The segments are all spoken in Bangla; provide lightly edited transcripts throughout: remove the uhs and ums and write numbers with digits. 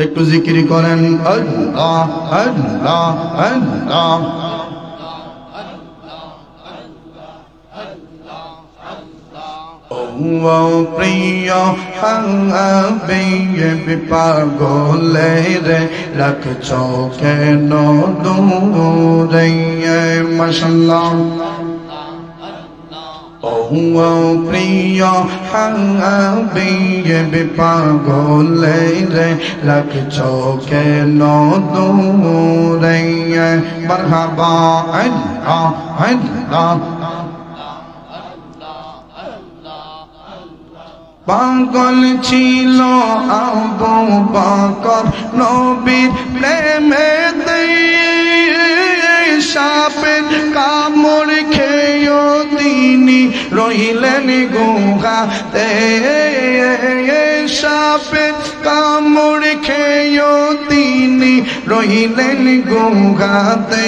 একটু জিকির করেন আল্লাহ আল্লাহ আল্লাহ। ও প্রিয় হাবিব পাগলে রে রাখছো কেন দূরে মাশাআল্লাহ। ও প্রিয় হাবিব পাগলে রে রাখছো কেন দূরে মারহাবা আল্লাহ আল্লাহ। পাগল ছিল আবু বকর নবীর প্রেমেতে, সাপের কামড় খেয়েও তিনি রইলেন গুহাতে, সাপের কামড় খেয়েও তিনি রইলেন গুহাতে।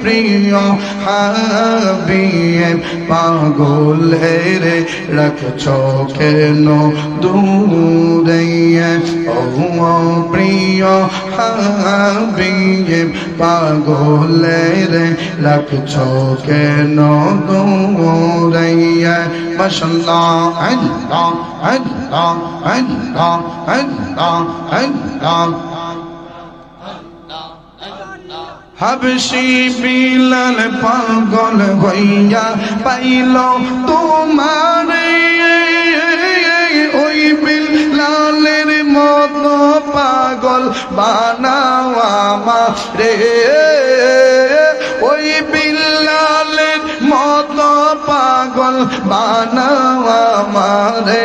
প্রিয় হাবিব পাগলে রে রাখছো কেন দূরে, ও প্রিয় হাবিব পাগলে রে রাখছো কেন দূরে মাশাআল্লাহ আল্লাহ আল্লাহ আল্লাহ আল্লাহ আল্লাহ। হাবশি বিলাল পাগল হইয়া পাইল তোমারে, ওই বিলালের মতো পাগল বানাও আমারে, ওই বিলালের মতো পাগল বানাও আমারে।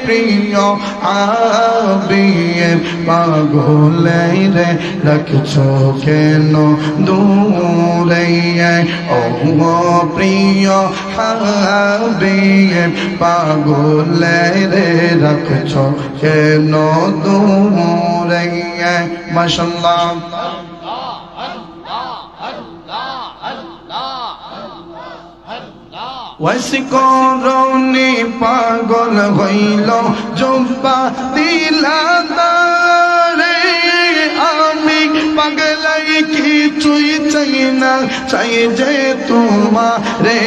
প্রিয় হাবিব পাগলে রে রাখছো কেন দূরে, ও প্রিয় হাবিব পাগলে রে রাখছো কেন দূরে মাশাআল্লাহ। ওয়াসিকরণে পাগল হইল জব্বা দিলা তারে, আমি পাগলাই কিছুই চাই না, চাই যে তোমারে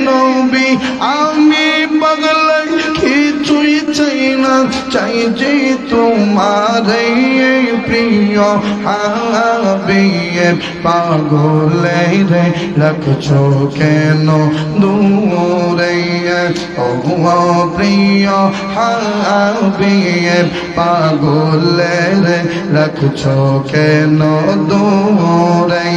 নবী। আমি পাগলাই কিছুই চাই না, চাই যে তোমারে। প্রিয় হাবিব পাগলে রে রাখছো কেন দূরে, ও প্রিয় হাবিব পাগলে রে রাখছো কেন দূরে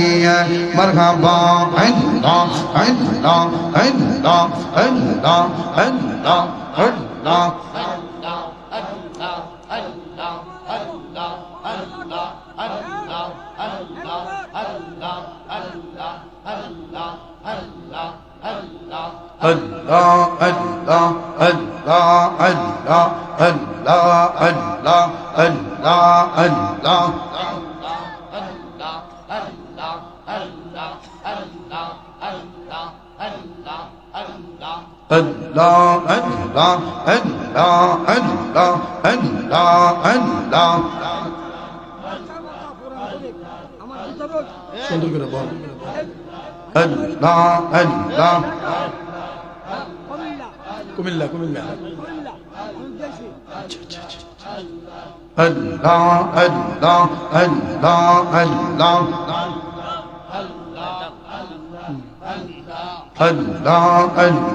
মারহাবা আল্লাহ আল্লাহ আল্লাহ আল্লাহ আল্লাহ আল্লাহ। Allah Allah Allah Allah Allah Allah Allah Allah Allah Allah Allah Allah Allah সুন্দর করে বল Allah Allah Comilla Comilla Allah Allah Allah Allah Allah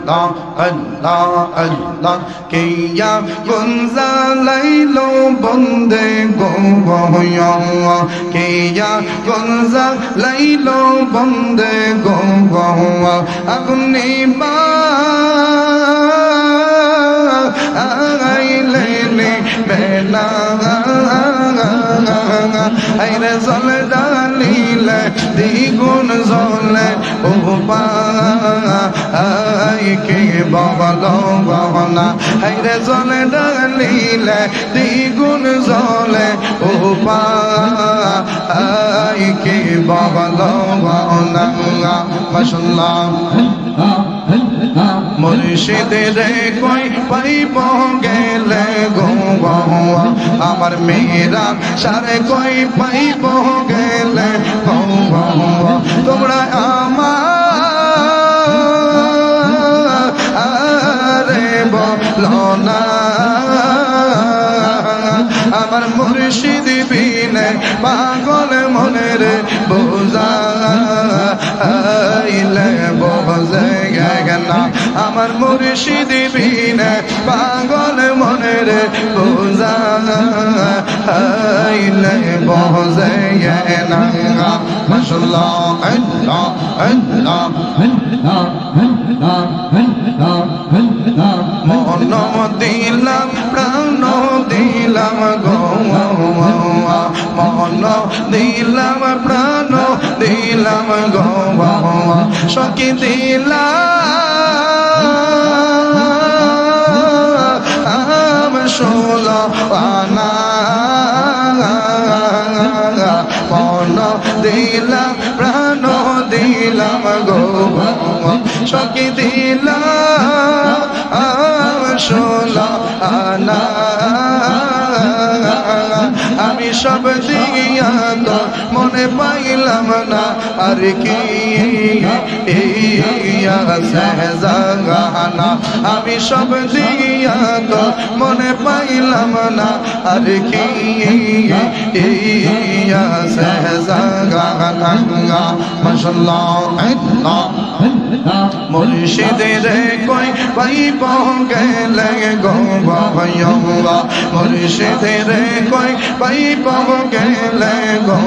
Allah Allah Allah kiya gunza lailo bande go ya kiya gunza lailo bande go agni ba ailene bela aire zol dalile digun zole upa ai ke babalo bana aire zol dalile digun zole upa ai ke babalo bana mashallah মুর্শিদের কই পাইব গেলে গো আমার মেয়েরা সারে কই পাইব গেলে গো তোমরা আমারে বলো না আমার মুর্শিদ বিনে পাগল মনের বোঝা আইলে বোঝে না আমার মুর্শিদ বিনে পাগল মনের বোঝা আইলে বোঝে না মাশাআল্লাহ আল্লাহ আল্লাহ মন দিলাম প্রাণ দিলাম গো মন দিলাম প্রাণ দিলাম গো সখী দিলাম ষোলো আনা মন দিলাম প্রাণ দিলাম গো সখী দিলাম ষোলো আনা আমি সব দিয়া তো মনে পাইলাম না আর কি সহজাগানা আমি সব দিয়া তো মনে পাইলাম না আর কি সহজাগানা মাশাআল্লাহ আল্লাহ মুর্শিদের কই পাইব গেলে গো ভাইয়া মুর্শিদের কই পাইব গেলে গো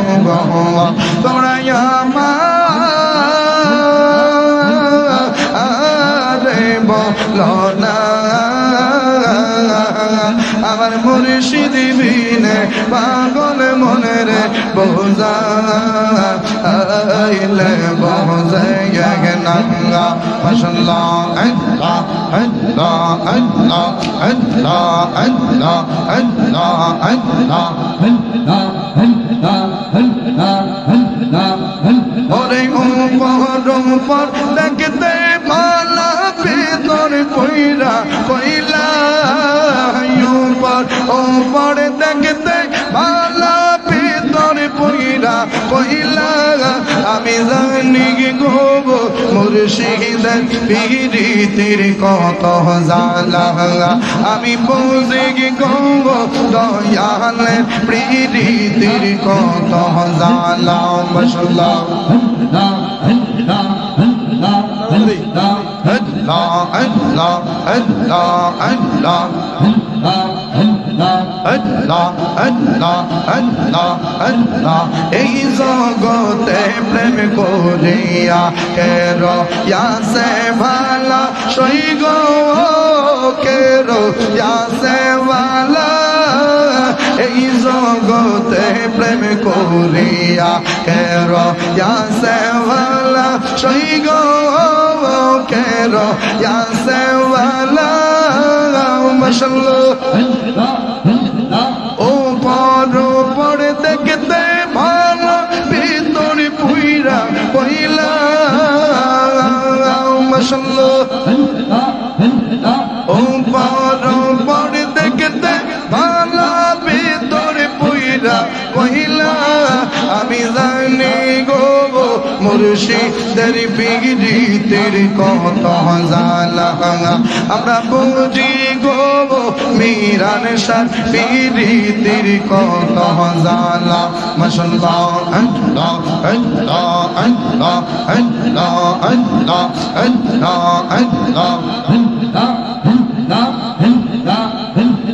তোমরা আমারে বলো না আমার মুর্শিদ বিনে পাগল মনের বোঝা আইলে বোঝে না মাশাআল্লাহ আল্লাহ আল্লাহ আল্লাহ আল্লাহ আল্লাহ আল্লাহ আল্লাহ ওরে উপর দেখতে মালা ভেতর কইরা কইলা উপর দেখতে মালা ভেতর কইরা কইলা আমি জানি গো মুর্শিদের পীরিতির কত জালা আমি বুঝি গো দয়ালের পীরিতির কত জালা মাশাআল্লাহ Allah Allah Allah Allah Allah Allah Allah Allah এই জগতে প্রেম করিয়া কেরো ইয়াসে ভালা সই গো কেরো ইয়াসে ভালা এই জগতে প্রেম করিয়া কেরো ইয়াসে ভালা সই গো কেরো ইয়াসে ভালা মাশাআল্লাহ ও পর দেখতে ভালো ভিতর পুইরা কইলা মাশাআল্লাহ ও পর দেখতে ভালো ভিতর পুইরা কইলা আমি জানি গো মুর্শিদের পীরিতির কত জালা আমরা বুঝি গো মীরান শাহ পীরিতির কত জালা মাশাআল্লাহ আল্লাহ আল্লাহ আল্লাহ আল্লাহ আল্লাহ আল্লাহ আল্লাহ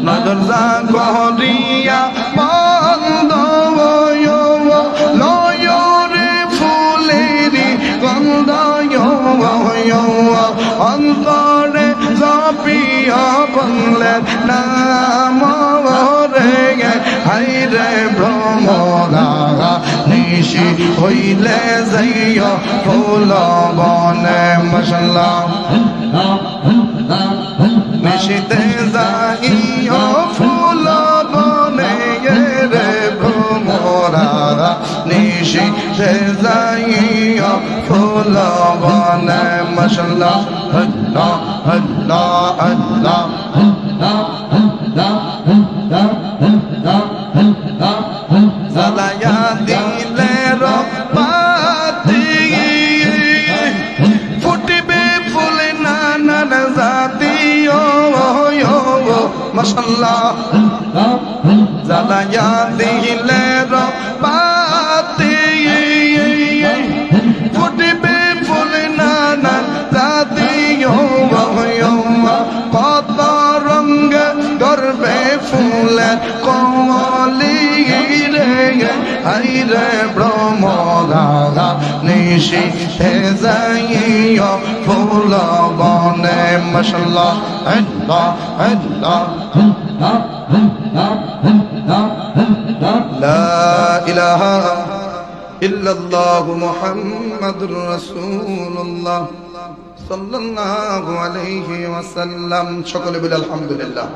নজর যা করিয়া বন্ধ লয়রে ফুলেরি গন্ধ অন্তরে জপিয়া বললেন নাম রে হাইরে ভ্রমরা নিশি হইলে যাইয়া ফুল বনে মাশাআল্লাহ নিশিতে যাইয়া ফুল বনে রে ভ্রমরা নিশিতে যাইয়া ফুল বনে মাশাআল্লাহ জ্বালায়া দিলে রবাতি ফুটবে ফুল নানান জাতি ও মাশাআল্লাহ জ্বালায়া দিলে রবাতি ফুটবে ফুল নানান জাতি ও কত রঙ গর্বে ফুলের কমলি রে হাইরে ব্রহ্মরা নিশি হে যাইও ফুল বনে মাশাআল্লাহ আল্লাহ আল্লাহ লা ইলাহা ইল্লাল্লাহু মুহাম্মাদুর রাসূলুল্লাহ সাল্লাল্লাহু আলাইহি ওয়াসাল্লাম সকলে বলে আলহামদুলিল্লাহ